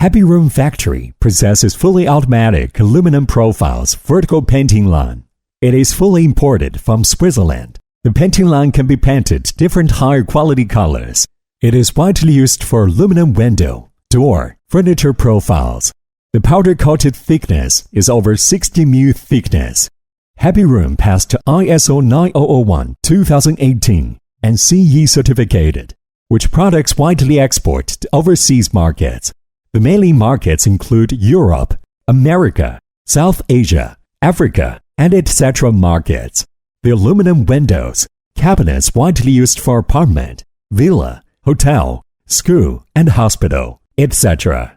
Happy Room Factory possesses fully automatic aluminum profiles vertical painting line. It is fully imported from Switzerland. The painting line can be painted different higher quality colors. It is widely used for aluminum window, door, furniture profiles. The powder-coated thickness is over 60 mu thickness. Happy Room passed ISO 9001-2018 and CE certificated, which products widely export to overseas markets. The mainly markets include Europe, America, South Asia, Africa, and etc. markets. The aluminum windows, cabinets widely used for apartment, villa, hotel, school, and hospital, etc.